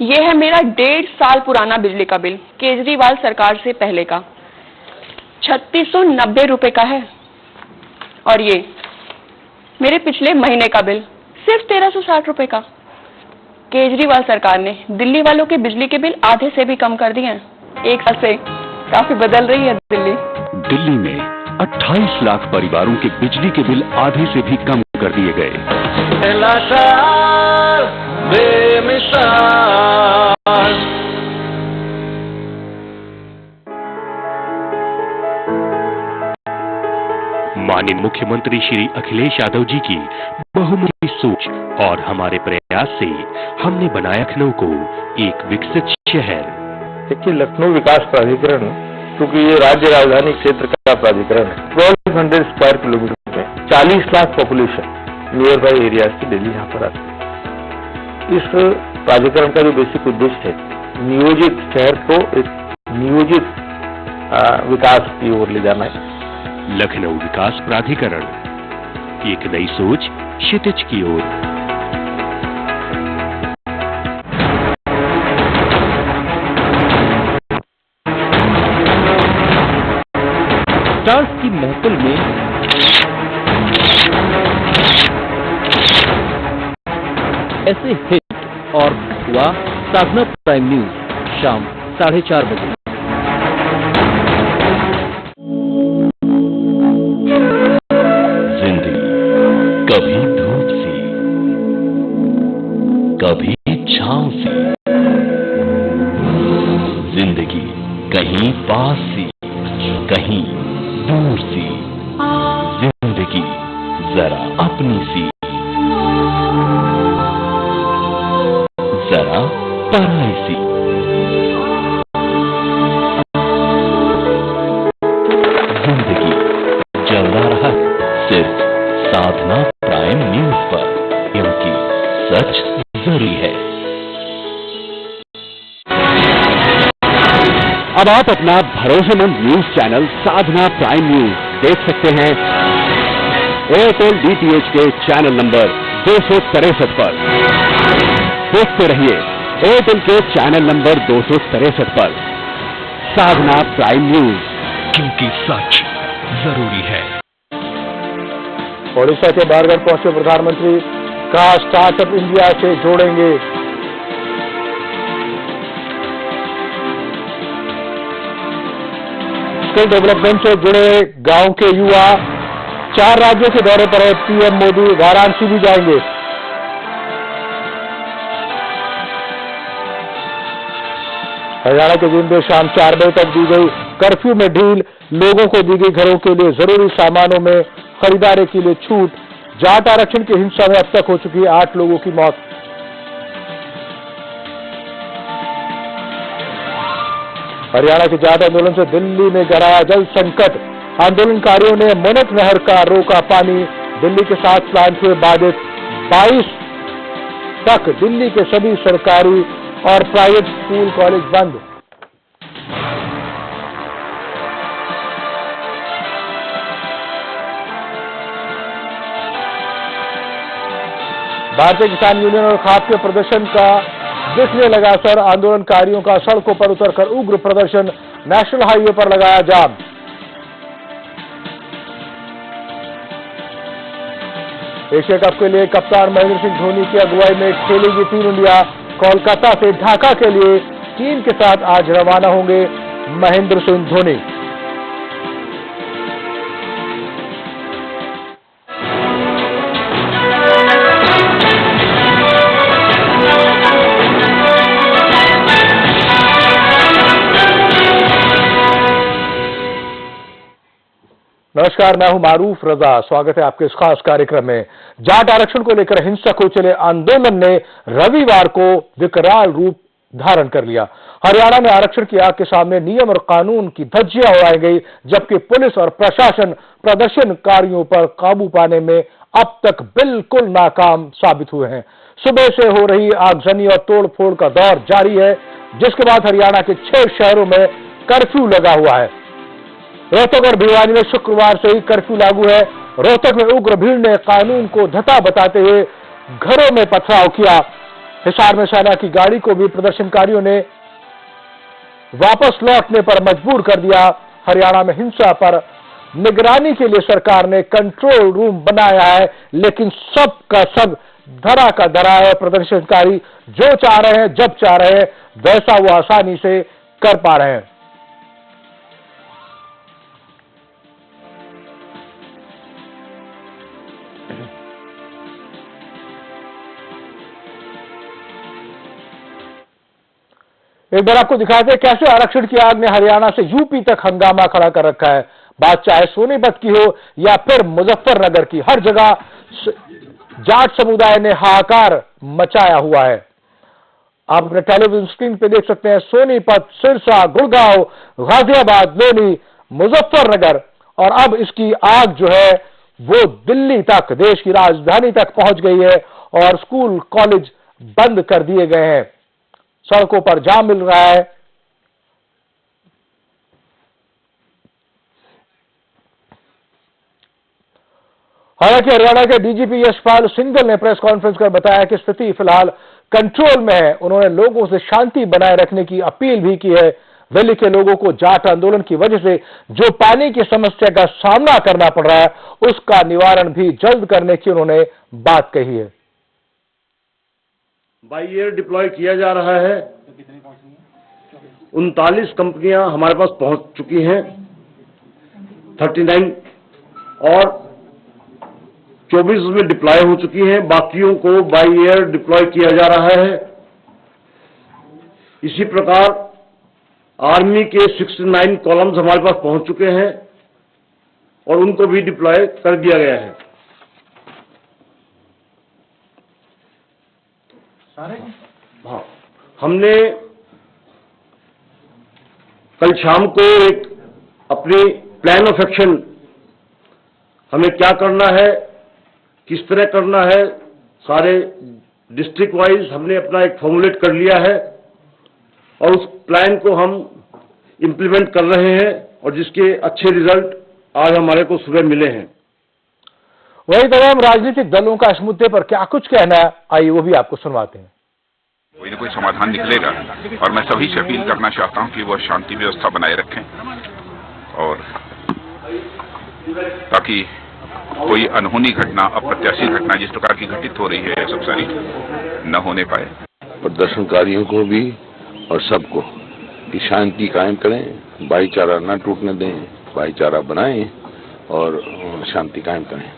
ये है मेरा 1.5 साल पुराना बिजली का बिल, केजरीवाल सरकार से पहले का। 3690 रुपए का है। और ये मेरे पिछले महीने का बिल, सिर्फ 1360 रुपए का। केजरीवाल सरकार ने दिल्ली वालों के बिजली के बिल आधे से भी कम कर दिए हैं। एक साल से काफी बदल रही है दिल्ली। दिल्ली में 28 लाख परिवारों के बिजली के बिल आधे से भी कम कर दिए गए। माननीय मुख्यमंत्री श्री अखिलेश यादव जी की बहुमुखी सोच और हमारे प्रयास से हमने बनाया लखनऊ को एक विकसित शहर। देखिए, लखनऊ विकास प्राधिकरण, क्योंकि ये राज्य राजधानी क्षेत्र का प्राधिकरण है, 1200 स्क्वायर किलोमीटर में 40 lakh population near by area की दिल्ली यहाँ पर आती है। इस प्राधिकरण का जो बेसिक उद्देश्य है, नियोजित शहर को एक नियोजित विकास की ओर ले जाना है। लखनऊ विकास प्राधिकरण, एक नई सोच क्षितिज की ओर। स्टार्स की महफिल में ऐसे हिट और हुआ साधना प्राइम न्यूज शाम 4:30 बजे। जिंदगी कभी धूप सी, कभी छांव सी, जिंदगी कहीं पास सी, कहीं दूर सी, जिंदगी जरा अपनी सी, जरा पराई सी। जिंदगी चलता रहा सिर्फ साधना प्राइम न्यूज पर, क्योंकि सच जरूरी है। अब आप अपना भरोसेमंद न्यूज चैनल साधना प्राइम न्यूज देख सकते हैं एयरटेल डीटीएच के चैनल नंबर 263 पर। देखते रहिए एयरटेल के चैनल नंबर 263 पर साधना प्राइम न्यूज, क्योंकि सच जरूरी है। ओडिशा के बारगढ़ पहुंचे प्रधानमंत्री, कहा स्टार्टअप इंडिया से जोड़ेंगे। स्किल डेवलपमेंट से जुड़े गांव के युवा 4 राज्यों के दौरे पर है पीएम मोदी, वाराणसी भी जाएंगे। हरियाणा के जिंदे शाम 4 बजे तक दी गई कर्फ्यू में ढील, लोगों को दी गई घरों के लिए जरूरी सामानों में खरीदारी के लिए छूट। जाट आरक्षण की हिंसा में अब तक हो चुकी 8 लोगों की मौत। हरियाणा के जाट आंदोलन से दिल्ली में गहराया जल संकट, आंदोलनकारियों ने मुनक नहर का रोका पानी। दिल्ली के 7 प्लांट हुए बाधित, 22 तक दिल्ली के सभी सरकारी और प्राइवेट स्कूल कॉलेज बंद। भारतीय किसान यूनियन और खाप के प्रदर्शन का दिखने लगा असर, आंदोलनकारियों का सड़कों पर उतरकर उग्र प्रदर्शन, नेशनल हाईवे पर लगाया जाम। एशिया कप के लिए कप्तान महेंद्र सिंह धोनी की अगुवाई में खेलेगी टीम इंडिया। कोलकाता से ढाका के लिए टीम के साथ आज रवाना होंगे महेंद्र सिंह धोनी। नमस्कार, मैं हूं मारूफ रजा। स्वागत है आपके इस खास कार्यक्रम में। जाट आरक्षण को लेकर हिंसक हो चले आंदोलन ने रविवार को विकराल रूप धारण कर लिया। हरियाणा में आरक्षण की आग के सामने नियम और कानून की धज्जियां उड़ाई गई, जबकि पुलिस और प्रशासन प्रदर्शनकारियों पर काबू पाने में अब तक बिल्कुल नाकाम साबित हुए हैं। सुबह से हो रही आगजनी और तोड़फोड़ का दौर जारी है, जिसके बाद हरियाणा के 6 शहरों में कर्फ्यू लगा हुआ है। रोहतक और भिवानी में शुक्रवार से ही कर्फ्यू लागू है। रोहतक में उग्र भीड़ ने कानून को धता बताते हुए घरों में पथराव किया। हिसार में सेना की गाड़ी को भी प्रदर्शनकारियों ने वापस लौटने पर मजबूर कर दिया। हरियाणा में हिंसा पर निगरानी के लिए सरकार ने कंट्रोल रूम बनाया है, लेकिन सब का सब धरा का धरा है। प्रदर्शनकारी जो चाह रहे हैं, जब चाह रहे हैं, वैसा वो आसानी से कर पा रहे हैं। एक बार आपको दिखाते हैं कैसे आरक्षण की आग ने हरियाणा से यूपी तक हंगामा खड़ा कर रखा है। बात चाहे सोनीपत की हो या फिर मुजफ्फरनगर की, हर जगह जाट समुदाय ने हाहाकार मचाया हुआ है। आप अपने टेलीविजन स्क्रीन पे देख सकते हैं सोनीपत, सिरसा, गुड़गांव, गाजियाबाद, लोनी, मुजफ्फरनगर, और अब इसकी आग जो है वो दिल्ली तक, देश की राजधानी तक पहुंच गई है और स्कूल कॉलेज बंद कर दिए गए हैं। सड़कों पर जाम मिल रहा है। हालांकि हरियाणा के डीजीपी यशपाल सिंघल ने प्रेस कॉन्फ्रेंस कर बताया कि स्थिति फिलहाल कंट्रोल में है। उन्होंने लोगों से शांति बनाए रखने की अपील भी की है। दिल्ली के लोगों को जाट आंदोलन की वजह से जो पानी की समस्या का सामना करना पड़ रहा है, उसका निवारण भी जल्द करने की उन्होंने बात कही है। बाई एयर डिप्लॉय किया जा रहा है। 39 कंपनियां हमारे पास पहुंच चुकी हैं, 39, और 24 में डिप्लॉय हो चुकी हैं। बाकियों को बाई एयर डिप्लॉय किया जा रहा है। इसी प्रकार आर्मी के 69 कॉलम्स हमारे पास पहुंच चुके हैं और उनको भी डिप्लॉय कर दिया गया है। हाँ, हमने कल शाम को एक अपनी प्लान ऑफ एक्शन, हमें क्या करना है, किस तरह करना है, सारे डिस्ट्रिक्ट वाइज हमने अपना एक फॉर्मुलेट कर लिया है और उस प्लान को हम इम्प्लीमेंट कर रहे हैं और जिसके अच्छे रिजल्ट आज हमारे को सुबह मिले हैं। वही तमाम राजनीतिक दलों का इस मुद्दे पर क्या कुछ कहना है, आइए वो भी आपको सुनवाते हैं। कोई न कोई समाधान निकलेगा और मैं सभी से अपील करना चाहता हूं कि वह शांति व्यवस्था बनाए रखें और ताकि कोई अनहोनी घटना, अप्रत्याशित घटना जिस प्रकार की घटित हो रही है सब सारी न होने पाए। प्रदर्शनकारियों को भी और सबको कि शांति कायम करें, भाईचारा न टूटने दें, भाईचारा बनाएं और शांति कायम करें।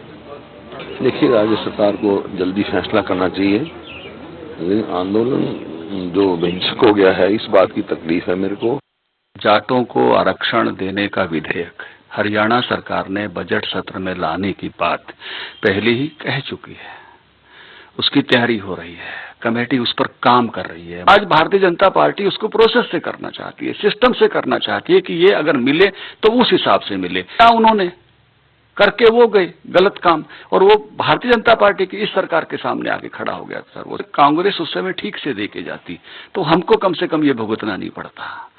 देखिए, राज्य सरकार को जल्दी फैसला करना चाहिए। आंदोलन जो हिंसक हो गया है, इस बात की तकलीफ है मेरे को। जाटों को आरक्षण देने का विधेयक हरियाणा सरकार ने बजट सत्र में लाने की बात पहले ही कह चुकी है। उसकी तैयारी हो रही है, कमेटी उस पर काम कर रही है। आज भारतीय जनता पार्टी उसको प्रोसेस से करना चाहती है, सिस्टम से करना चाहती है कि ये अगर मिले तो उस हिसाब से मिले। क्या उन्होंने करके वो गए गलत काम, और वो भारतीय जनता पार्टी की इस सरकार के सामने आके खड़ा हो गया। सर, वो कांग्रेस उस समय ठीक से दे के जाती तो हमको कम से कम ये भुगतना नहीं पड़ता।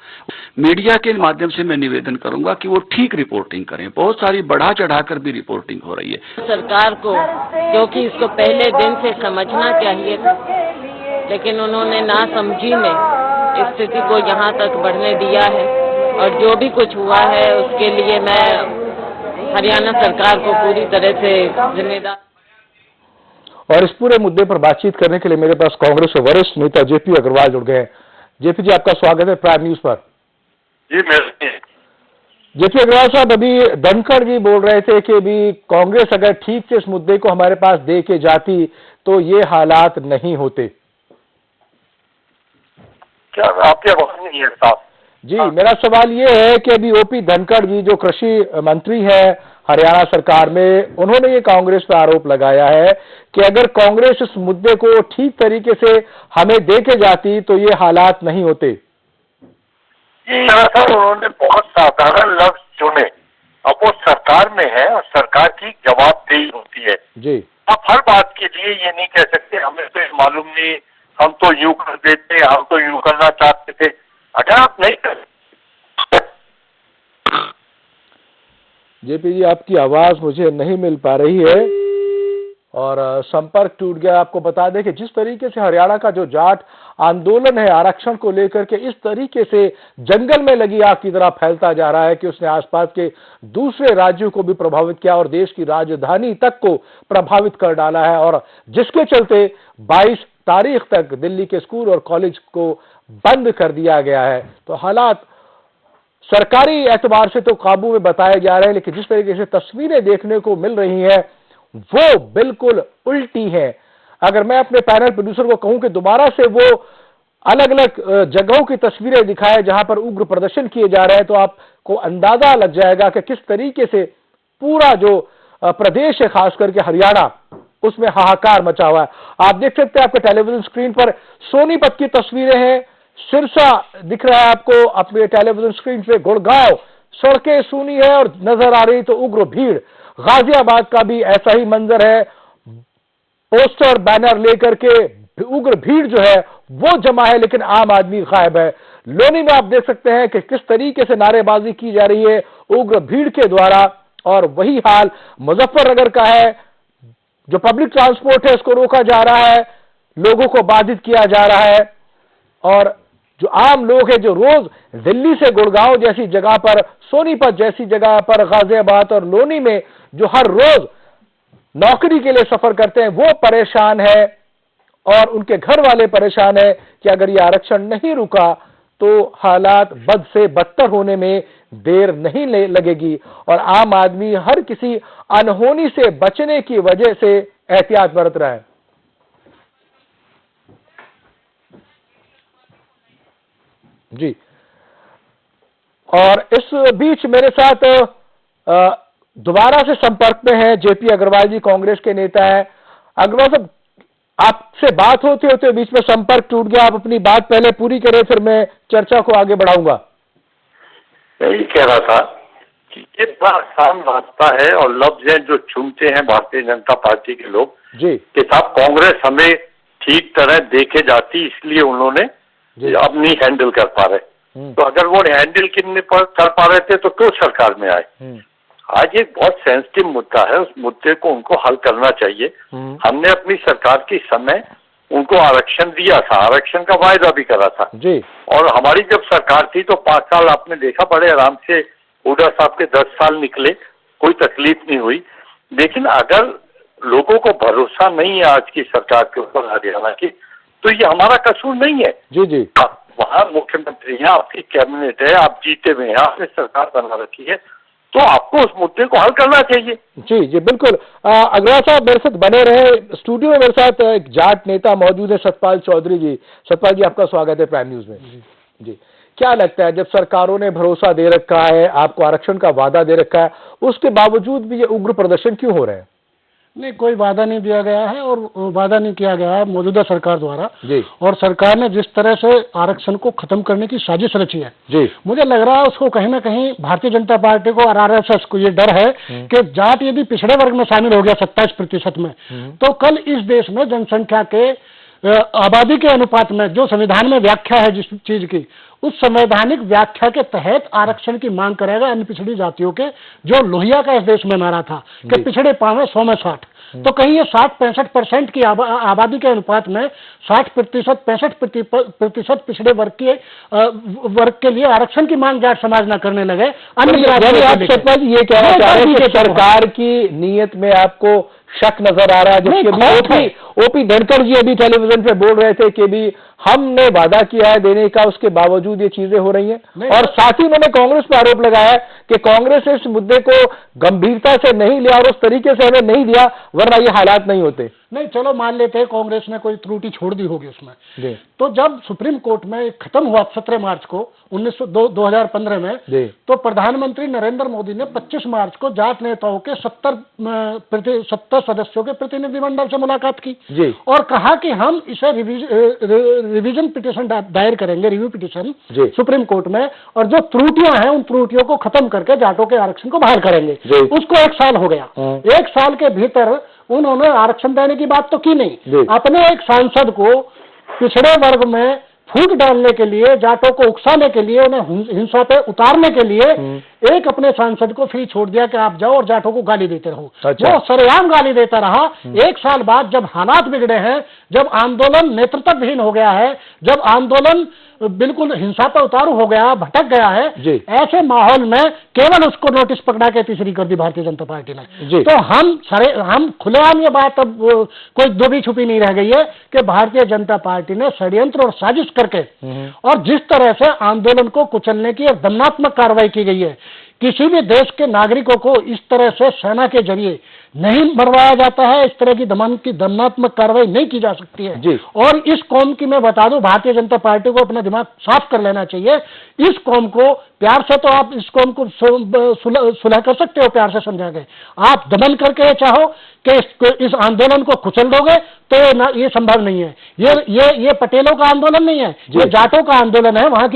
मीडिया के माध्यम से मैं निवेदन करूंगा कि वो ठीक रिपोर्टिंग करें। बहुत सारी बढ़ा चढ़ाकर भी रिपोर्टिंग हो रही है सरकार को, क्योंकि इसको पहले दिन से समझना चाहिए था, लेकिन उन्होंने नासमझी में स्थिति को यहाँ तक बढ़ने दिया है। और जो भी कुछ हुआ है उसके लिए मैं हरियाणा सरकार को पूरी तरह से जिम्मेदार। और इस पूरे मुद्दे पर बातचीत करने के लिए मेरे पास कांग्रेस के वरिष्ठ नेता जेपी अग्रवाल जुड़ गए हैं। जेपी जी, आपका स्वागत है प्राइम न्यूज पर। जी, मैं जेपी अग्रवाल साहब, अभी धनखड़ जी बोल रहे थे कि अभी कांग्रेस अगर ठीक से इस मुद्दे को हमारे पास दे के जाती तो ये हालात नहीं होते। क्या आपकी आवाज नहीं है साहब? जी, मेरा सवाल ये है कि अभी ओपी धनखड़ जी जो कृषि मंत्री है हरियाणा सरकार में, उन्होंने ये कांग्रेस पर आरोप लगाया है कि अगर कांग्रेस इस मुद्दे को ठीक तरीके से हमें दे के जाती तो ये हालात नहीं होते। सर, उन्होंने बहुत साधारण लफ्ज चुने। अब वो सरकार में है और सरकार की जवाबदेही होती है। जी, आप हर बात के लिए ये नहीं कह सकते हमें तो मालूम नहीं, हम तो यूं कर देते, हम तो यूं करना चाहते थे। अगर आप नहीं कर। जेपी जी, आपकी आवाज मुझे नहीं मिल पा रही है। और संपर्क टूट गया। आपको बता दें कि जिस तरीके से हरियाणा का जो जाट आंदोलन है आरक्षण को लेकर के इस तरीके से जंगल में लगी आग की तरह फैलता जा रहा है कि उसने आसपास के दूसरे राज्यों को भी प्रभावित किया और देश की राजधानी तक को प्रभावित कर डाला है, और जिसके चलते 22 तारीख तक दिल्ली के स्कूल और कॉलेज को बंद कर दिया गया है। तो हालात सरकारी एतबार से तो काबू में बताए जा रहे हैं, लेकिन जिस तरीके से तस्वीरें देखने को मिल रही हैं वो बिल्कुल उल्टी है। अगर मैं अपने पैनल प्रोड्यूसर को कहूं कि दोबारा से वो अलग अलग जगहों की तस्वीरें दिखाए जहां पर उग्र प्रदर्शन किए जा रहे हैं, तो आपको अंदाजा लग जाएगा कि किस तरीके से पूरा जो प्रदेश है, खास करके हरियाणा, उसमें हाहाकार मचा हुआ है। आप देख सकते हैं आपके टेलीविजन स्क्रीन पर सोनीपत की तस्वीरें हैं, सिरसा दिख रहा है आपको अपने टेलीविजन स्क्रीन पे, गुड़गांव, सड़कें सूनी है और नजर आ रही तो उग्र भीड़। गाजियाबाद का भी ऐसा ही मंजर है, पोस्टर बैनर लेकर के उग्र भीड़ जो है वो जमा है, लेकिन आम आदमी गायब है। लोनी में आप देख सकते हैं कि किस तरीके से नारेबाजी की जा रही है उग्र भीड़ के द्वारा, और वही हाल मुजफ्फरनगर का है। जो पब्लिक ट्रांसपोर्ट है उसको रोका जा रहा है, लोगों को बाधित किया जा रहा है, और जो आम लोग हैं जो रोज दिल्ली से गुड़गांव जैसी जगह पर, सोनीपत जैसी जगह पर, गाजियाबाद और लोनी में जो हर रोज नौकरी के लिए सफर करते हैं वो परेशान है, और उनके घर वाले परेशान है कि अगर ये आरक्षण नहीं रुका तो हालात बद से बदतर होने में देर नहीं लगेगी, और आम आदमी हर किसी अनहोनी से बचने की वजह से एहतियात बरत रहा है। जी, और इस बीच मेरे साथ दोबारा से संपर्क में है जेपी अग्रवाल जी, कांग्रेस के नेता हैं। अग्रवाल साहब, आपसे बात होते होते बीच में संपर्क टूट गया, आप अपनी बात पहले पूरी करें, फिर मैं चर्चा को आगे बढ़ाऊंगा। यही कह रहा था कि ये बड़ा आसान रास्ता है और लफ्ज हैं जो चुनते हैं भारतीय जनता पार्टी के लोग जी कि साहब कांग्रेस हमें ठीक तरह देखे जाती, इसलिए उन्होंने अब नहीं हैंडल कर पा रहे। तो अगर वो हैंडल कर पा रहे थे तो क्यों सरकार में आए। आज एक बहुत सेंसिटिव मुद्दा है, उस मुद्दे को उनको हल करना चाहिए। हमने अपनी सरकार के समय उनको आरक्षण दिया था, आरक्षण का वायदा भी करा था जी, और हमारी जब सरकार थी तो 5 साल आपने देखा बड़े आराम से हुड्डा साहब के 10 साल निकले, कोई तकलीफ नहीं हुई। लेकिन अगर लोगों को भरोसा नहीं है आज की सरकार के ऊपर हरियाणा की, तो ये हमारा कसूर नहीं है। जी जी, वहाँ मुख्यमंत्री हैं, आपकी कैबिनेट है, आप जीते हुए हैं, आपने सरकार बना रखी है, तो आपको उस मुद्दे को हल करना चाहिए। जी जी बिल्कुल। अग्रवाल साहब मेरे साथ बने रहे। स्टूडियो में मेरे साथ एक जाट नेता मौजूद है, सतपाल चौधरी जी। सतपाल जी, आपका स्वागत है प्राइम न्यूज में। जी, क्या लगता है जब सरकारों ने भरोसा दे रखा है, आपको आरक्षण का वादा दे रखा है, उसके बावजूद भी ये उग्र प्रदर्शन क्यों हो रहे हैं? नहीं, कोई वादा नहीं दिया गया है और वादा नहीं किया गया है मौजूदा सरकार द्वारा जी, और सरकार ने जिस तरह से आरक्षण को खत्म करने की साजिश रची है जी, मुझे लग रहा है उसको कहीं ना कहीं भारतीय जनता पार्टी को और आरएसएस को ये डर है कि जाट यदि पिछड़े वर्ग में शामिल हो गया 27% में, तो कल इस देश में जनसंख्या के आबादी के अनुपात में जो संविधान में व्याख्या है जिस चीज की, उस संवैधानिक व्याख्या के तहत आरक्षण की मांग करेगा अन्य पिछड़ी जातियों के, जो लोहिया का इस देश में नारा था कि पिछड़े पांव 100 में 60, तो कहीं ये 60-65% की आबादी के अनुपात में 60-65% पिछड़े वर्ग के लिए आरक्षण की मांग जाट समाज न करने लगे। आप सतपाल जी ये कहना चाह रहे हैं कि सरकार की नीयत में आपको शक नजर आ रहा है, जबकि ओपी धनखड़ जी अभी टेलीविजन पे बोल रहे थे कि भी हमने वादा किया है देने का, उसके बावजूद ये चीजें हो रही हैं, और साथ ही उन्होंने कांग्रेस पर आरोप लगाया कि कांग्रेस ने इस मुद्दे को गंभीरता से नहीं लिया और उस तरीके से हमें नहीं दिया, वरना ये हालात नहीं होते। नहीं, चलो मान लेते हैं कांग्रेस ने कोई त्रुटि छोड़ दी होगी उसमें। तो जब सुप्रीम कोर्ट में खत्म हुआ 17 मार्च को 2015 में, तो प्रधानमंत्री नरेंद्र मोदी ने 25 मार्च को जाट नेताओं के 70 सदस्यों के प्रतिनिधिमंडल से मुलाकात की और कहा कि हम इसे रिवीजन पिटीशन दायर करेंगे, रिव्यू पिटीशन सुप्रीम कोर्ट में, और जो त्रुटियां हैं उन त्रुटियों को खत्म करके जाटों के आरक्षण को बाहर करेंगे। उसको 1 साल हो गया। 1 साल के भीतर उन्होंने आरक्षण देने की बात तो की नहीं, अपने एक सांसद को पिछड़े वर्ग में फूट डालने के लिए, जाटों को उकसाने के लिए, उन्हें हिंसा पे उतारने के लिए एक अपने सांसद को फ्री छोड़ दिया कि आप जाओ और जाटों को गाली देते रहो। वो सरेआम गाली देता रहा। 1 साल बाद जब हालात बिगड़े हैं, जब आंदोलन नेतृत्वहीन हो गया है, जब आंदोलन बिल्कुल हिंसा पर उतारू हो गया, भटक गया है, ऐसे माहौल में केवल उसको नोटिस पकड़ा के तीसरी कर दी भारतीय जनता पार्टी ने। तो हम खुलेआम ये बात अब कोई दुबी छुपी नहीं रह गई है कि भारतीय जनता पार्टी ने षड्यंत्र और साजिश करके और जिस तरह से आंदोलन को कुचलने की एक दमनात्मक कार्रवाई की गई है, किसी भी देश के नागरिकों को इस तरह से सेना के जरिए नहीं मरवाया जाता है, इस तरह की दमनात्मक कार्रवाई नहीं की जा सकती है। और इस कौम की मैं बता दूं, भारतीय जनता पार्टी को अपना दिमाग साफ कर लेना चाहिए। इस कौम को प्यार से, तो आप इस कौम को सुलह कर सकते हो प्यार से समझा के, आप दमन करके चाहो कि इस आंदोलन को कुचल दोगे तो ये संभव नहीं है। ये पटेलों का आंदोलन नहीं है, ये जाटों का आंदोलन है। वहां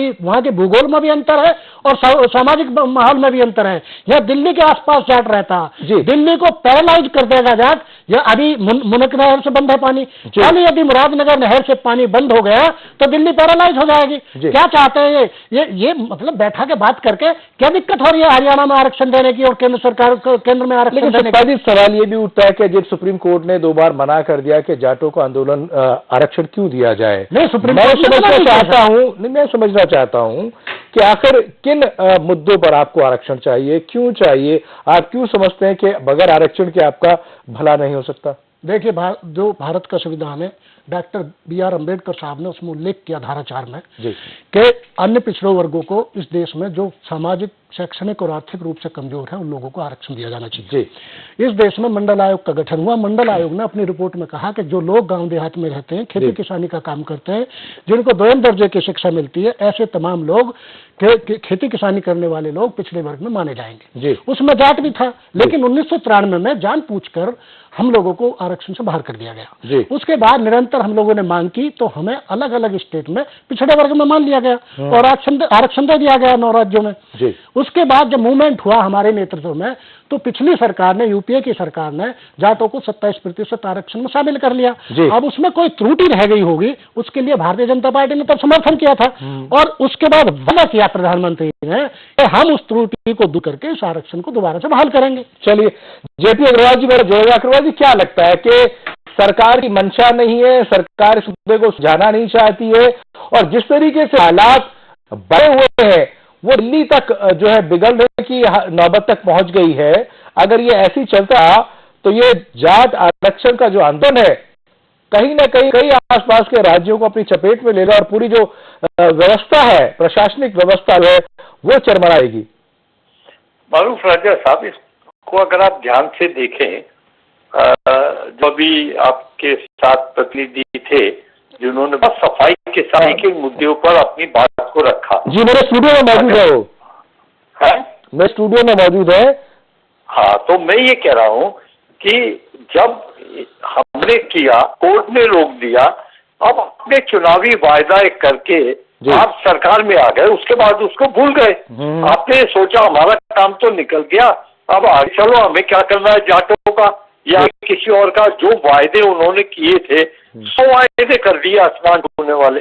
के भूगोल में भी अंतर है और सामाजिक माहौल में भी अंतर है। यह दिल्ली के आसपास जाट रहता, दिल्ली को पैरालाइज कर देगा जाट। यह अभी मुनक नहर से बंद है पानी, कल यदि मुरादनगर नहर से पानी बंद हो गया तो दिल्ली पैरालाइज हो जाएगी। क्या चाहते हैं ये मतलब बैठा के बात करके क्या दिक्कत हो रही है हरियाणा में आरक्षण देने की और केंद्र सरकार केंद्र में आरक्षण देने की? सवाल ये भी उठता है कि जब सुप्रीम कोर्ट ने 2 बार मना कर दिया कि जाटों को आंदोलन आरक्षण क्यों दिया जाए, मैं समझना चाहता हूं कि आखिर किन मुद्दों पर आपको आरक्षण चाहिए, क्यों चाहिए, आप क्यों समझते हैं कि बगैर आरक्षण के आपका भला नहीं हो सकता? देखिए, जो भारत का संविधान है, डॉक्टर B.R. अम्बेडकर साहब ने उसमें उल्लेख किया धारा 4 में कि अन्य पिछड़े वर्गों को इस देश में जो सामाजिक, शैक्षणिक और आर्थिक रूप से कमजोर है उन लोगों को आरक्षण दिया जाना चाहिए। इस देश में मंडल आयोग का गठन हुआ। मंडल आयोग ने अपनी रिपोर्ट में कहा कि जो लोग गांव देहात में रहते हैं, खेती किसानी का काम करते हैं, जिनको 2म दर्जे की शिक्षा मिलती है, ऐसे तमाम लोग, खेती किसानी करने वाले लोग पिछड़े वर्ग में माने जाएंगे। उसमें जाट भी था, लेकिन 1993 में जानबूझकर हम लोगों को आरक्षण से बाहर कर दिया गया। उसके बाद निरंतर हम लोगों ने मांग की तो हमें अलग अलग स्टेट में पिछड़े वर्ग में मान लिया गया और आरक्षण दे दिया गया 9 राज्यों में। उसके बाद जब मूवमेंट हुआ हमारे नेतृत्व में, तो पिछली सरकार ने, यूपीए की सरकार ने जाटों को 27% आरक्षण में शामिल कर लिया। अब उसमें कोई त्रुटि रह गई होगी, उसके लिए भारतीय जनता पार्टी ने तब समर्थन किया था और उसके बाद वादा किया प्रधानमंत्री ने कि हम उस त्रुटि को दूर करके इस आरक्षण को दोबारा से बहाल करेंगे। चलिए, जेपी अग्रवाल जी, मेरा जोड़ेगा। अग्रवाल जी, क्या लगता है कि सरकार की मंशा नहीं है, सरकार इस मुद्दे को सुलझाना नहीं चाहती है और जिस तरीके से हालात बढ़े हुए हैं वो दिल्ली तक जो है बिगड़ने की नौबत तक पहुंच गई है, अगर ये ऐसी चलता तो ये जाट आरक्षण का जो आंदोलन है कहीं ना कहीं कई आसपास के राज्यों को अपनी चपेट में लेगा और पूरी जो व्यवस्था है, प्रशासनिक व्यवस्था है, वो चरमराएगी। मारूफ राजा साहब, इसको अगर आप ध्यान से देखें, जो भी आपके साथ प्रतिनिधि थे जिन्होंने बस सफाई के साथ के मुद्दों पर अपनी बात को रखा। जी, मेरे स्टूडियो में मौजूद है वो। मेरे स्टूडियो में मौजूद है। हाँ, तो मैं ये कह रहा हूँ कि जब हमने किया, कोर्ट ने रोक दिया, अब अपने चुनावी वायदा करके आप सरकार में आ गए, उसके बाद उसको भूल गए। आपने सोचा हमारा काम तो निकल गया, अब आगे चलो हमें क्या करना है जाटों का या किसी और का। जो वायदे उन्होंने किए थे 100 वायदे कर दिए आसमान छूने वाले,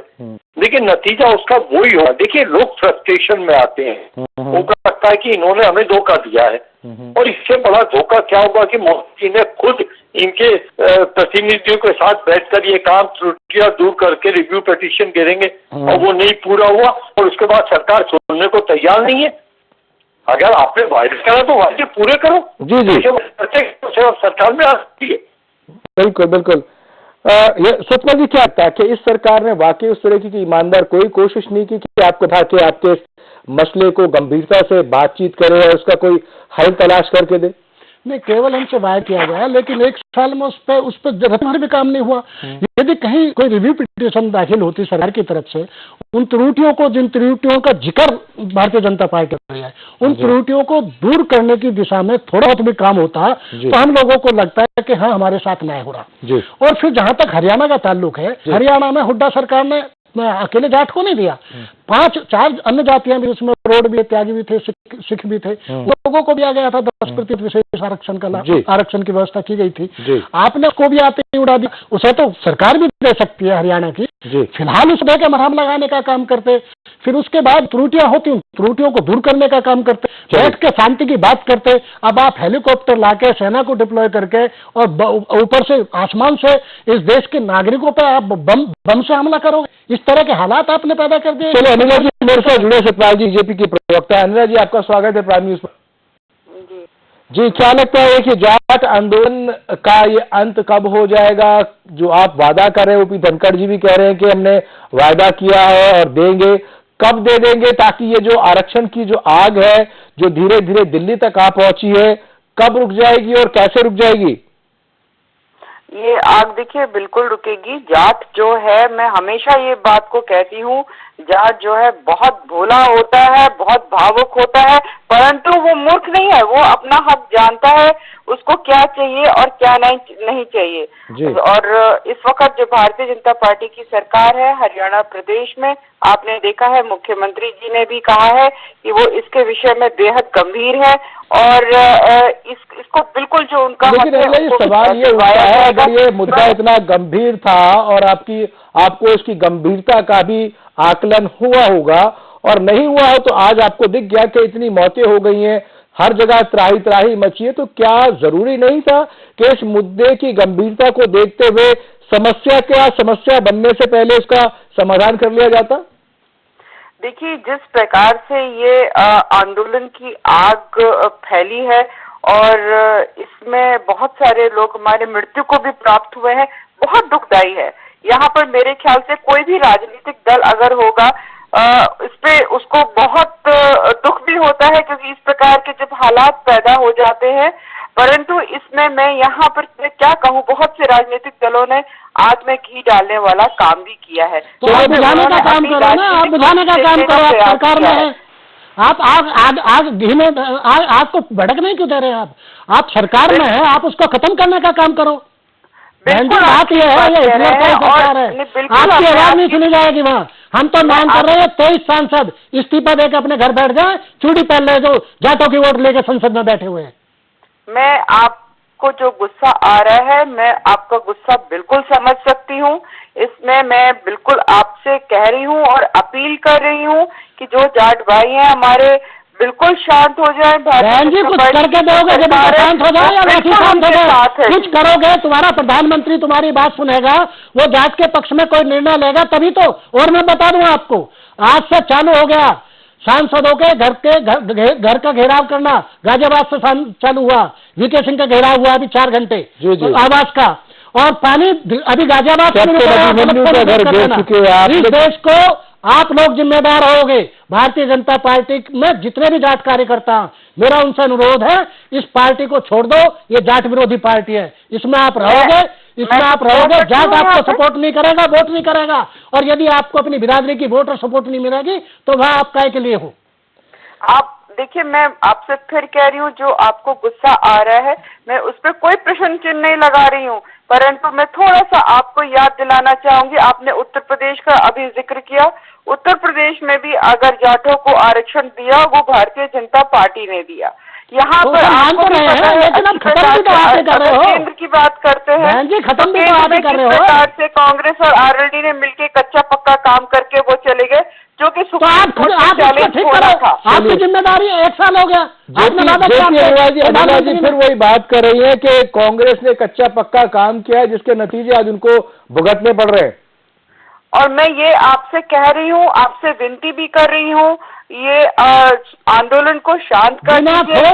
लेकिन नतीजा उसका वही हुआ। देखिए, लोग फ्रस्ट्रेशन में आते हैं, उनको लगता है कि इन्होंने हमें धोखा दिया है और इससे बड़ा धोखा क्या होगा कि मोदी ने खुद इनके प्रतिनिधियों के साथ बैठकर ये काम त्रुटियां दूर करके रिव्यू पिटीशन गिरेंगे और वो नहीं पूरा हुआ और उसके बाद सरकार सुनने को तैयार नहीं है। अगर आपने वायदे करा तो वायदे पूरे करो। जी, सरकार में आ सकती है। बिल्कुल बिल्कुल। सचमा जी, क्या लगता है कि इस सरकार ने वाकई उस तरह की ईमानदार कोई कोशिश नहीं की कि आपको था कि आपके मसले को गंभीरता से बातचीत करे और उसका कोई हल तलाश करके दे? नहीं, केवल हमसे वाय किया गया, लेकिन 1 साल में उस पर भी काम नहीं हुआ। यदि कहीं कोई रिव्यू पिटीशन दाखिल होती सरकार की तरफ से, उन त्रुटियों को, जिन त्रुटियों का जिक्र भारतीय जनता पार्टी कर रही है, उन त्रुटियों को दूर करने की दिशा में थोड़ा बहुत भी काम होता तो हम लोगों को लगता है कि हाँ, हमारे साथ न्याय हो रहा। और फिर जहां तक हरियाणा का ताल्लुक है, हरियाणा में हुड्डा सरकार ने अकेले जाट को नहीं दिया, 4 अन्य जातियां भी उसमें, रोड भी, त्यागी भी थे, सिख भी थे, लोगों को दिया गया था 10% विशेष आरक्षण का आरक्षण की व्यवस्था की गई थी। आपने उसको भी आते ही उड़ा दिया। उसे तो सरकार भी दे सकती है हरियाणा की, फिलहाल उस पे मरहम लगाने का काम करते, फिर उसके बाद त्रुटियां होती, त्रुटियों को दूर करने का काम करते, बैठ के शांति की बात करते। अब आप हेलीकॉप्टर लाके सेना को डिप्लॉय करके और ऊपर से आसमान से इस देश के नागरिकों पे आप बम से हमला करोगे, इस तरह के हालात आपने पैदा कर दिए। चलो अनिला जी मेरे से जुड़े सतपाल जी, बीजेपी की प्रवक्ता। अनिला जी आपका स्वागत है प्राइम न्यूज पर। जी, क्या लगता है कि जाट आंदोलन का ये अंत कब हो जाएगा? जो आप वादा कर रहे हैं, ओपी धनखड़ जी भी कह रहे हैं कि हमने वादा किया है और देंगे, कब दे देंगे ताकि ये जो आरक्षण की जो आग है जो धीरे धीरे दिल्ली तक आ पहुंची है, कब रुक जाएगी और कैसे रुक जाएगी? ये आग देखिए बिल्कुल रुकेगी। जाट जो है, मैं हमेशा ये बात को कहती हूँ, जाट जो है बहुत भोला होता है, बहुत भावुक होता है, परंतु वो मूर्ख नहीं है। वो अपना हक जानता है, उसको क्या चाहिए और क्या नहीं चाहिए। और इस वक्त जो भारतीय जनता पार्टी की सरकार है हरियाणा प्रदेश में, आपने देखा है मुख्यमंत्री जी ने भी कहा है कि वो इसके विषय में बेहद गंभीर है और इसको बिल्कुल जो उनका लेकिन सवाल ये उठा है, अगर ये मुद्दा इतना गंभीर था और आपको इसकी गंभीरता का भी आकलन हुआ होगा और नहीं हुआ हो तो आज आपको दिख गया कि इतनी मौतें हो गई हैं, हर जगह त्राही त्राही मची है, तो क्या जरूरी नहीं था कि इस मुद्दे की गंभीरता को देखते हुए समस्या बनने से पहले इसका समाधान कर लिया जाता? देखिए, जिस प्रकार से ये आंदोलन की आग फैली है और इसमें बहुत सारे लोग हमारे मृत्यु को भी प्राप्त हुए हैं, बहुत दुखदाई है। यहाँ पर मेरे ख्याल से कोई भी राजनीतिक दल अगर होगा इस पे उसको बहुत दुख भी होता है, क्योंकि इस प्रकार के जब हालात पैदा हो जाते हैं। परंतु इसमें मैं यहाँ पर क्या कहूँ, बहुत से राजनीतिक दलों ने आग में घी डालने वाला काम भी किया है। तो आप बुझाने का काम करो ना, आप बुझाने का काम करो, आप सरकार में है, आप आग घी में आग को भड़कने क्यों दे रहे हैं? आप सरकार में है, आप उसको खत्म करने का काम करो। बात ये है, ये हिटलर की सरकार है, आपकी आवाज नहीं सुनी जाएगी वहाँ। हम तो मांग कर रहे हैं 23 सांसद इस्तीफा देकर अपने घर बैठ जाए, चूड़ी पहन ले जो जाटों की वोट लेकर संसद में बैठे हुए हैं। मैं आपको जो गुस्सा आ रहा है, मैं आपका गुस्सा बिल्कुल समझ सकती हूँ। इसमें मैं बिल्कुल आपसे कह रही हूँ और अपील कर रही हूँ कि जो जाट भाई हैं हमारे, बिल्कुल शांत हो जाए। बहन जी, कुछ करके दोगे जब शांत हो जाए या वैसे शांत हो जाए? कुछ करोगे, तुम्हारा प्रधानमंत्री तुम्हारी बात सुनेगा, वो जाट के पक्ष में कोई निर्णय लेगा तभी तो। और मैं बता दूं आपको, आज से चालू हो गया सांसदों के घर का घेराव करना, गाजियाबाद से चालू हुआ, वीके सिंह का घेराव हुआ अभी 4 घंटे आवास का, और पानी अभी गाजियाबाद इस देश को आप लोग जिम्मेदार होगे। भारतीय जनता पार्टी में जितने भी जाट कार्यकर्ता, मेरा उनसे अनुरोध है, इस पार्टी को छोड़ दो, ये जाट विरोधी पार्टी है, इसमें आप रहोगे, जाट आपको सपोर्ट नहीं करेगा, वोट नहीं करेगा, और यदि आपको अपनी बिरादरी की वोट और सपोर्ट नहीं मिलेगी तो वह आप काय के लिए हो? आप देखिए, मैं आपसे फिर कह रही हूँ, जो आपको गुस्सा आ रहा है, मैं उस पर कोई प्रश्न चिन्ह नहीं लगा रही हूँ, परंतु मैं थोड़ा सा आपको याद दिलाना चाहूंगी। आपने उत्तर प्रदेश का अभी जिक्र किया, उत्तर प्रदेश में भी अगर जाटों को आरक्षण दिया, वो भारतीय जनता पार्टी ने दिया। यहाँ पर आपको भी पता है, केंद्र की बात करते हैं, प्रकार से कांग्रेस और आरएलडी ने मिलकर कच्चा पक्का काम करके वो चले गए, जो कि सुप्रीम कोर्ट में चैलेंज हो रहा था। आपकी जिम्मेदारी 1 साल हो गया। जी फिर वही बात कर रही है कि कांग्रेस ने कच्चा पक्का काम किया है, जिसके नतीजे आज उनको भुगतने पड़ रहे हैं। और मैं ये आपसे कह रही हूँ, आपसे विनती भी कर रही हूँ, ये आंदोलन को शांत कर दीजिए।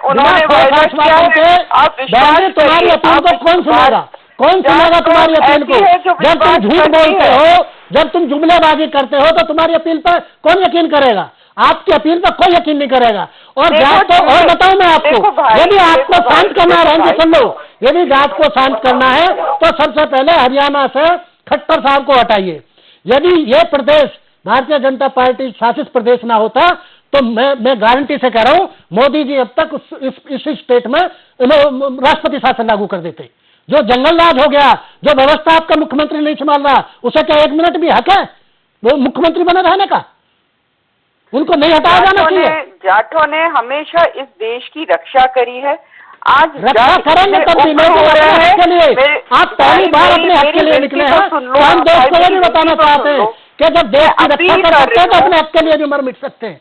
उन्होंने वायदा किया है, आप विश्वास तुम्हारी अपील को कौन सुनेगा? कौन सुनेगा तुम्हारी अपील को? जब तुम झूठ बोलते हो, जब तुम जुमलेबाजी करते हो, तो तुम्हारी अपील पर कौन यकीन करेगा? आपकी अपील पर कोई यकीन नहीं करेगा। और जाट को, और बताऊं मैं आपको, यदि आपको शांत करना है, सुन लो, यदि जाट को शांत करना है तो सबसे पहले हरियाणा से खट्टर साहब को हटाइए। यदि ये प्रदेश भारतीय जनता पार्टी शासित प्रदेश ना होता तो मैं गारंटी से कह रहा हूं, मोदी जी अब तक इस स्टेट में राष्ट्रपति शासन लागू कर देते। जो जंगल राज हो गया, जो व्यवस्था आपका मुख्यमंत्री नहीं संभाल रहा, उसे क्या 1 मिनट भी हक है? वो मुख्यमंत्री बने रहने का? उनको नहीं हटाया जाना चाहिए? जाटों ने हमेशा इस देश की रक्षा करी है। आज रक्षा करेंगे तब भी लोग अपने हक के लिए, आप पहली बार अपने हक के लिए निकले हैं। तो हम देश को ये भी बताना चाहते हैं कि जब देश की रक्षा कर सकते हैं तो अपने हक के लिए भी मर मिट सकते हैं।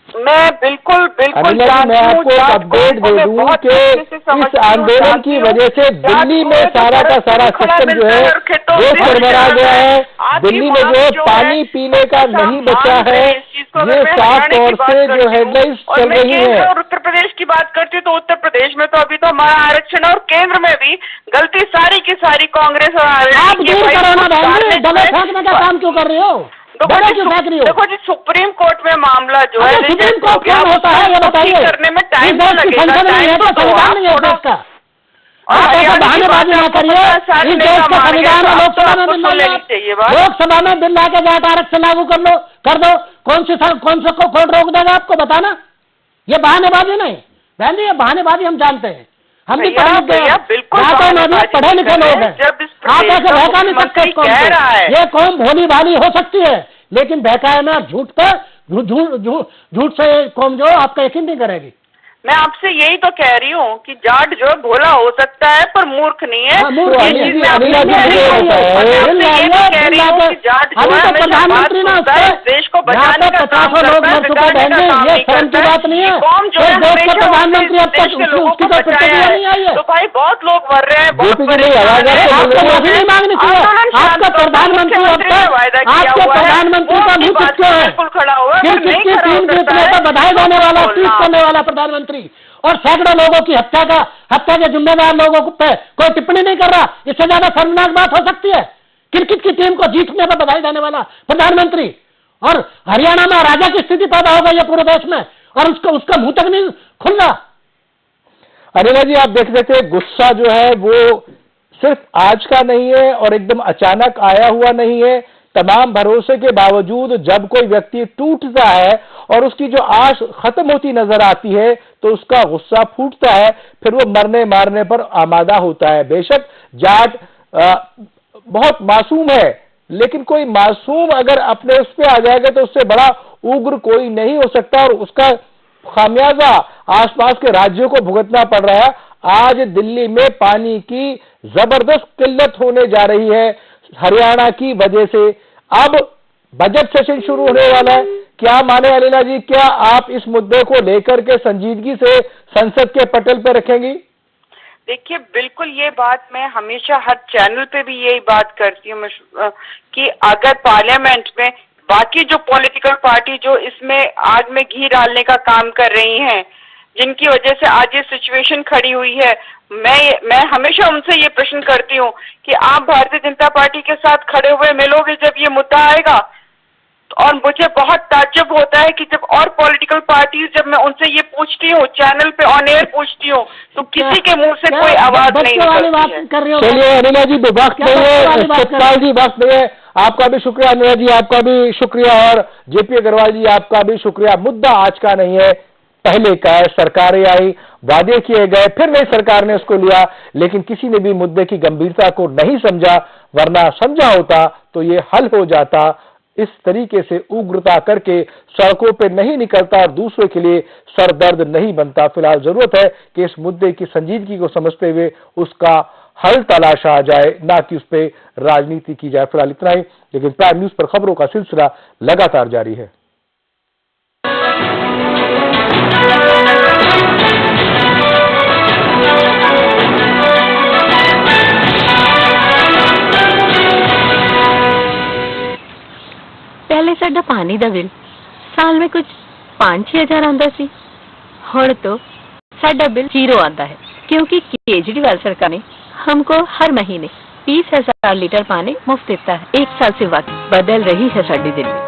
मैं बिल्कुल बिल्कुल मैं आपको अपडेट दे दूं कि इस आंदोलन की वजह से दिल्ली में सारा का सारा सिस्टम जो है वो सरबरा गया है। दिल्ली में जो पानी पीने का नहीं बचा है, ये साफ तौर से जो हेडलाइंस चल रही है। और उत्तर प्रदेश की बात करती हूँ तो उत्तर प्रदेश में तो अभी तो हमारा आरक्षण और केंद्र में भी गलती सारी की सारी कांग्रेस और आप डील कराना रहेंगे, डबल फेंकने का काम क्यों कर रहे हो? देखो जी, सुप्रीम कोर्ट में मामला जो है सुप्रीम कोर्ट कौन होता है ये बताइए? करने में टाइम लगेगा। संविधान नहीं है देश का, आप ऐसा बहानेबाजी ना करिए। इस देश का संविधान है, लोकसभा में बिल लाना चाहिए, लोकसभा में बिल लाके जाट आरक्षण लागू कर दो। कौन सा कोर्ट रोक देगा आपको? बताना। ये बहानेबाजी नहीं बहन जी, ये बहानेबाजी हम जानते हैं, हम भी पढ़े लिखे हैं, पढ़े लिखे लोग हैं। आप ऐसे बहका नहीं सकते कौम को। ये कौम भोली भाली हो सकती है लेकिन बहकाए में झूठ पर झूठ से कौम जो आपका यकीन नहीं करेगी। मैं आपसे यही तो कह रही हूँ कि जाट जो भोला हो सकता है पर मूर्ख नहीं है। प्रधानमंत्री ने देश को बचाने का काम लोग मर चुके रहेंगे, ये शर्म की बात नहीं है। प्रधानमंत्री अब तक उसकी तो प्रतिक्रिया नहीं आई है। तो भाई बहुत लोग मर रहे हैं, आपको माफी नहीं मांगनी चाहिए। आपका प्रधानमंत्री अब तक आपके प्रधानमंत्री का मुंह किस क्यों है? खड़ा हुआ किसकी टीम के इतने पर बधाए जाने वाला, ट्वीट करने वाला प्रधानमंत्री और सैकड़ों लोगों की हत्या के जिम्मेदार लोगों पे कोई टिप्पणी नहीं कर रहा। इससे ज्यादा शर्मनाक बात हो सकती है? क्रिकेट की टीम को जीतने पर बधाई देने वाला प्रधानमंत्री, और हरियाणा में राजा की स्थिति पैदा हो गई है पूरे देश में और उसका मुंह तक नहीं खुल रहा। अनिला जी, आप देख रहे थे गुस्सा जो है वो सिर्फ आज का नहीं है और एकदम अचानक आया हुआ नहीं है। तमाम भरोसे के बावजूद जब कोई व्यक्ति टूटता है और उसकी जो आश खत्म होती नजर आती है तो उसका गुस्सा फूटता है, फिर वो मरने मारने पर आमादा होता है। बेशक जाट बहुत मासूम है, लेकिन कोई मासूम अगर अपने उस पे आ जाएगा तो उससे बड़ा उग्र कोई नहीं हो सकता और उसका खामियाजा आसपास के राज्यों को भुगतना पड़ रहा है। आज दिल्ली में पानी की जबरदस्त किल्लत होने जा रही है हरियाणा की वजह से। अब बजट सेशन शुरू होने वाला है, क्या माने अनिला जी, क्या आप इस मुद्दे को लेकर के संजीदगी से संसद के पटल पर रखेंगी? देखिए, बिल्कुल ये बात मैं हमेशा हर चैनल पे भी यही बात करती हूँ कि अगर पार्लियामेंट में बाकी जो पॉलिटिकल पार्टी जो इसमें आग में घी डालने का काम कर रही हैं, जिनकी वजह से आज ये सिचुएशन खड़ी हुई है, मैं हमेशा उनसे ये प्रश्न करती हूँ कि आप भारतीय जनता पार्टी के साथ खड़े हुए मिलोगे जब ये मुद्दा आएगा? और मुझे बहुत ताज्जुब होता है कि जब और पॉलिटिकल पार्टीज, जब मैं उनसे ये पूछती हूँ, चैनल पे ऑन एयर पूछती हूँ, तो किसी के मुंह से कोई आवाज नहीं निकलती है। चलिए अनिला जी, वक्त नहीं है, सतपाल जी वक्त नहीं है। आपका भी शुक्रिया अनिला जी, आपका भी शुक्रिया, और जेपी अग्रवाल जी आपका भी शुक्रिया। मुद्दा आज का नहीं है, पहले का है। सरकारें आई, वादे किए गए, फिर नई सरकार ने उसको लिया, लेकिन किसी ने भी मुद्दे की गंभीरता को नहीं समझा, वरना समझा होता तो ये हल हो जाता। इस तरीके से उग्रता करके सड़कों पे नहीं निकलता और दूसरों के लिए सरदर्द नहीं बनता। फिलहाल जरूरत है कि इस मुद्दे की संजीदगी को समझते हुए उसका हल तलाशा जाए, ना कि उस पर राजनीति की जाए। फिलहाल इतना ही, लेकिन प्राइम न्यूज पर खबरों का सिलसिला लगातार जारी है। पहले साडा पानी दा बिल साल में कुछ 5-6 हज़ार आंदा सी, हुण तो साडा बिल 0 आंदा है, क्योंकि केजरीवाल सरकार ने हमको हर महीने 20,000 लीटर पानी मुफ्त देता है। 1 साल से वक्त बदल रही है साडी दिल्ली।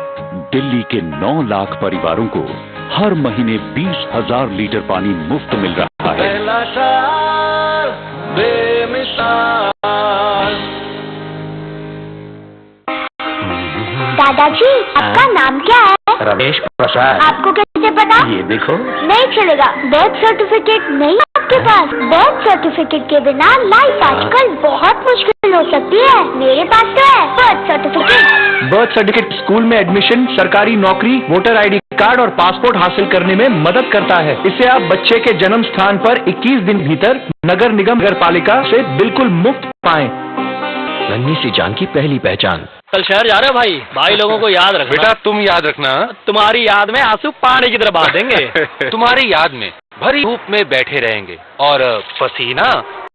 दिल्ली के 9 लाख परिवारों को हर महीने 20,000 लीटर पानी मुफ्त मिल रहा है। दादाजी, आपका नाम क्या है? रमेश प्रसाद। आपको कैसे पता? ये देखो। नहीं चलेगा, बर्थ सर्टिफिकेट नहीं आपके पास? बर्थ सर्टिफिकेट के बिना लाइफ आजकल बहुत मुश्किल हो सकती है? मेरे पास तो है birth certificate. Birth certificate school में एडमिशन, सरकारी नौकरी, वोटर आईडी कार्ड और पासपोर्ट हासिल करने में मदद करता है। इसे आप बच्चे के जन्म स्थान पर 21 दिन भीतर नगर निगम नगर पालिका से बिल्कुल मुफ्त पाएं। नन्ही सी जान की पहली पहचान। कल शहर जा रहे हो भाई? भाई लोगों को याद रखना। बेटा तुम याद रखना, तुम्हारी याद में आंसू पानी की तरह बहा देंगे। तुम्हारी याद में भरी धूप में बैठे रहेंगे और पसीना